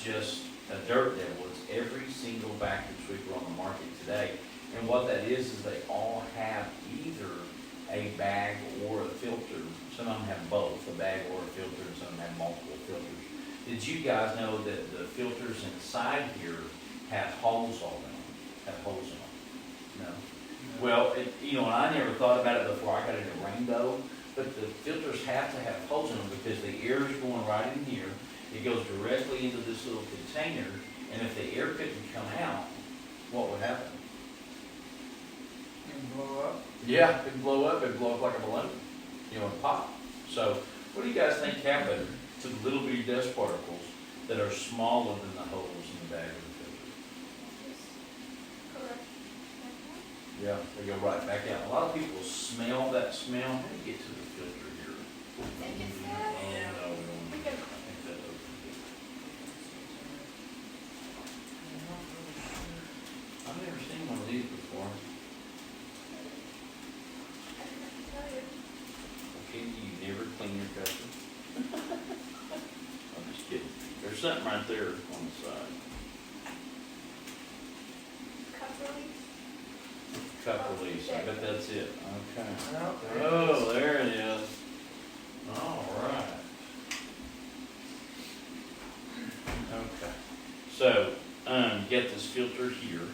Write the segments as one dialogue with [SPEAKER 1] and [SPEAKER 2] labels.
[SPEAKER 1] just a dirt devil, it's every single vacuum sweeper on the market today. And what that is they all have either a bag or a filter. Some of them have both, a bag or a filter, and some of them have multiple filters. Did you guys know that the filters inside here have holes on them? Have holes in them? No? Well, you know, and I never thought about it before I got into Rainbow, but the filters have to have holes in them because the air is going right in here. It goes directly into this little container, and if the air couldn't come out, what would happen?
[SPEAKER 2] It'd blow up.
[SPEAKER 1] Yeah, it'd blow up. It'd blow up like a balloon, you know, and pop. So, what do you guys think happened to the little bitty dust particles that are smaller than the holes in the bag of the filter? Yeah, they go right back out. A lot of people smell that smell. How do you get to the filter here? Oh, no, we don't. I think that opens it. I've never seen one of these before. Okay, you never clean your gutter? I'm just kidding. There's something right there on the side. Cup release, I bet that's it. Okay. Oh, there it is. All right. Okay. So, get this filter here.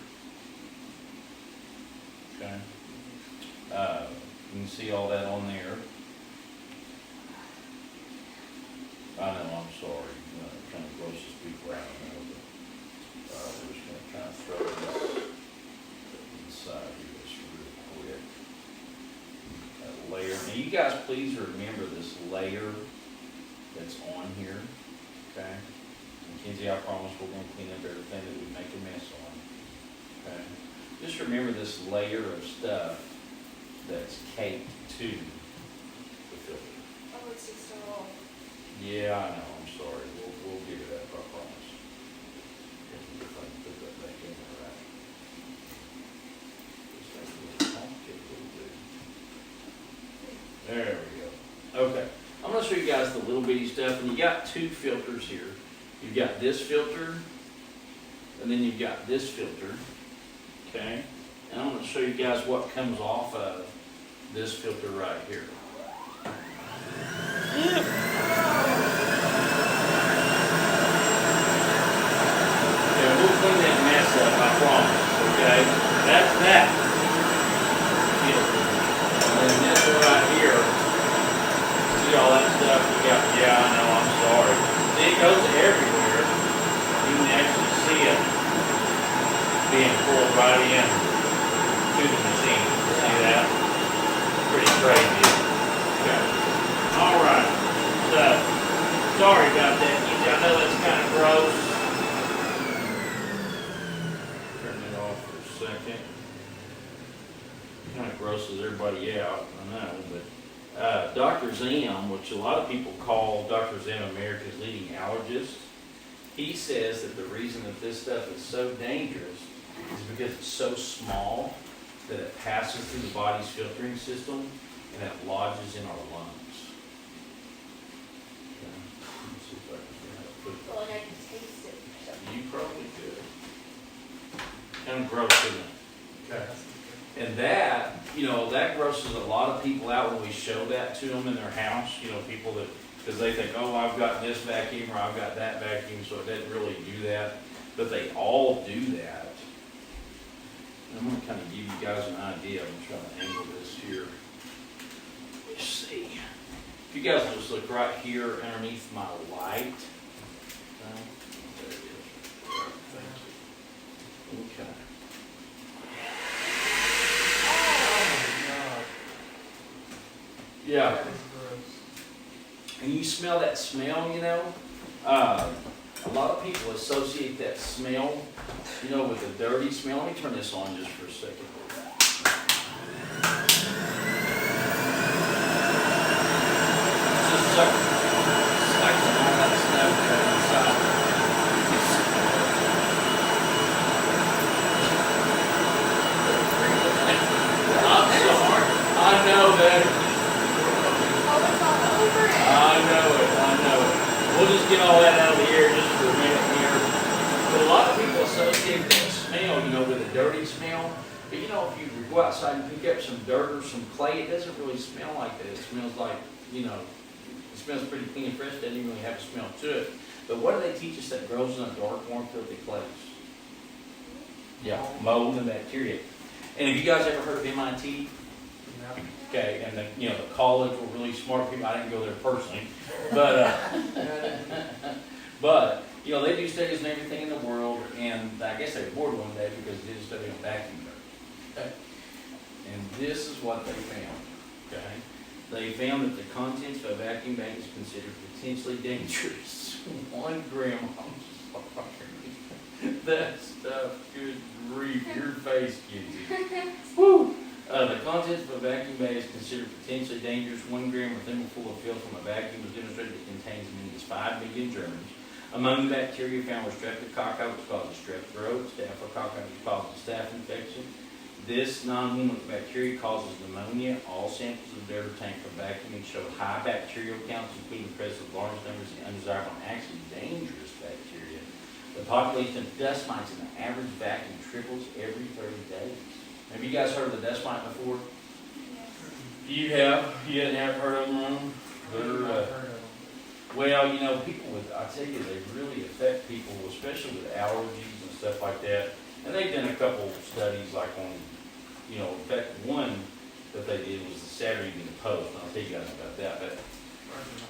[SPEAKER 1] Okay. You can see all that on there. I know, I'm sorry. It kind of grosses people out. I know, but we're just going to kind of throw this inside here just real quick. That layer. Now, you guys please remember this layer that's on here. Okay? Mackenzie, I promise we're going to clean up everything that we make a mess on. Okay? Just remember this layer of stuff that's caked to the filter.
[SPEAKER 3] Oh, it's just all.
[SPEAKER 1] Yeah, I know, I'm sorry. We'll give it up, I promise. If I can put that back in there right. Just make it a little complicated a little bit. There we go. Okay, I'm gonna show you guys the little bitty stuff, and you got two filters here. You've got this filter, and then you've got this filter, okay? And I'm gonna show you guys what comes off of this filter right here. We'll clean that mess up, I promise, okay? That's that. And then this one right here, see all that stuff we got? Yeah, I know, I'm sorry. See, it goes everywhere. You can actually see it being pulled right in to the machine. See that? Pretty crazy. Okay. All right. So, sorry about that. I know that's kind of gross. Turn it off for a second. Kind of grosses everybody out, I know, but Dr. Zim, which a lot of people call Dr. Zim America's leading allergist, he says that the reason that this stuff is so dangerous is because it's so small that it passes through the body's filtering system and it lodges in our lungs. Okay. Let's see if I can put it.
[SPEAKER 3] Well, and I can taste it.
[SPEAKER 1] You probably could. Kind of gross, isn't it?
[SPEAKER 2] Okay.
[SPEAKER 1] And that, you know, that grosses a lot of people out when we show that to them in their house. You know, people that, because they think, oh, I've got this vacuum or I've got that vacuum, so it doesn't really do that. But they all do that. And I'm going to kind of give you guys an idea. I'm trying to angle this here. Let's see. If you guys will just look right here underneath my light. There it is. Thank you. Okay. Yeah.
[SPEAKER 2] That is gross.
[SPEAKER 1] And you smell that smell, you know? A lot of people associate that smell, you know, with a dirty smell. Let me turn this on just for a second. Just sucks all that stuff inside. I'm sorry. I know that.
[SPEAKER 3] Oh, it's all over it.
[SPEAKER 1] I know it. We'll just get all that out of the air just for a minute here. smell, with a dirty smell. But if you go outside and pick up some dirt or some clay, it doesn't really smell like that. It smells like, it smells pretty clean and fresh. It doesn't even really have a smell to it. But what do they teach us that grows in a dark, warm, filthy place? Yeah, mold and bacteria. And have you guys ever heard of MIT?
[SPEAKER 2] No.
[SPEAKER 1] Okay, and the college were really smart people. I didn't go there personally, but but they do studies on everything in the world, and I guess they were bored one day because they did a study on vacuum trucks. Okay, and this is what they found. Okay, they found that the contents of a vacuum bag is considered potentially dangerous. 1 gram. I'm sorry. That stuff, good grief, your face gets it. Woo! The contents of a vacuum bag is considered potentially dangerous. 1 gram or thimbleful of filth from a vacuum was demonstrated that contains as many as 5 million germs. Among the bacteria found were streptococci, which causes strep throat, staphylococci, which causes a staph infection. This non-human bacteria causes pneumonia. All samples of the tank from vacuuming show high bacterial counts, including the presence of large numbers of undesirable and actually dangerous bacteria. The population of dust mites in the average vacuum triples every 30 days. Have you guys heard of the dust mite before?
[SPEAKER 3] Yes.
[SPEAKER 1] You have? You haven't heard of them, Ron? Well, people I tell you, they really affect people, especially with allergies and stuff like that. And they've done a couple studies like on, in fact, one that they did was the Saturday Evening Post, and I'll tell you guys about that. But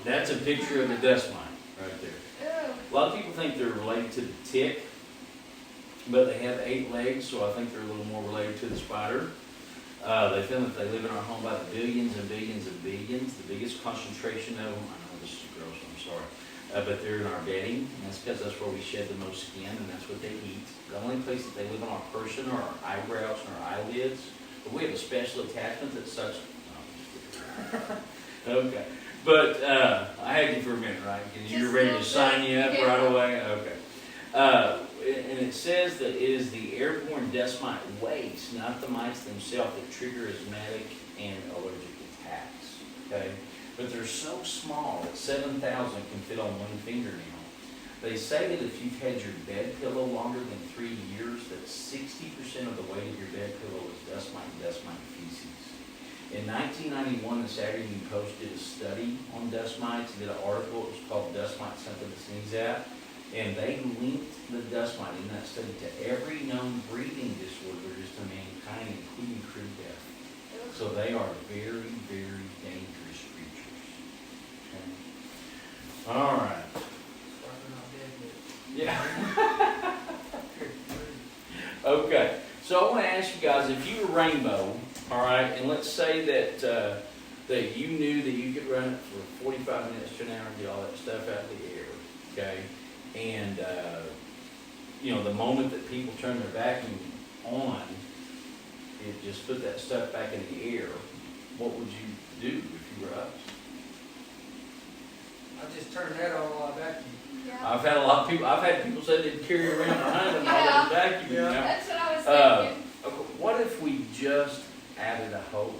[SPEAKER 1] that's a picture of the dust mite right there.
[SPEAKER 3] Ew.
[SPEAKER 1] A lot of people think they're related to the tick, but they have 8 legs, so I think they're a little more related to the spider. They found that they live in our home by the billions and billions and billions. The biggest concentration of them, I know this is gross, I'm sorry, but they're in our bedding, and that's because that's where we shed the most skin, and that's what they eat. The only place that they live on our person are our eyebrows and our eyelids, but we have a special attachment that sucks. No, okay. But I had you for a minute, right? Because you're ready to sign you up right away? Okay. And it says that it is the airborne dust mite waste, not the mites themselves, that trigger asthmatic and allergic attacks. Okay? But they're so small that 7,000 can fit on one fingernail. They say that if you've had your bed pillow longer than 3 years, that 60% of the weight of your bed pillow is dust mite and dust mite feces. In 1991, the Saturday Evening Post did a study on dust mites. They did an article. It was called Dust Mite Something to Sneeze At. And they linked the dust mite in that study to every known breathing disorder just to mankind, including crew death. So they are very, very dangerous creatures. Okay. All right. Yeah. Okay. So I want to ask you guys, if you were Rainbow, all right, and let's say that that you knew that you could run it for 45 minutes to an hour and get all that stuff out of the air, okay? And, the moment that people turn their vacuum on, it just put that stuff back in the air, what would you do if you were us?
[SPEAKER 2] I just turned that on while I vacuum.
[SPEAKER 3] Yeah.
[SPEAKER 1] I've had people say they'd carry around behind them while they vacuum.
[SPEAKER 2] Yeah.
[SPEAKER 3] That's what I was thinking.
[SPEAKER 1] Okay, what if we just added a hose?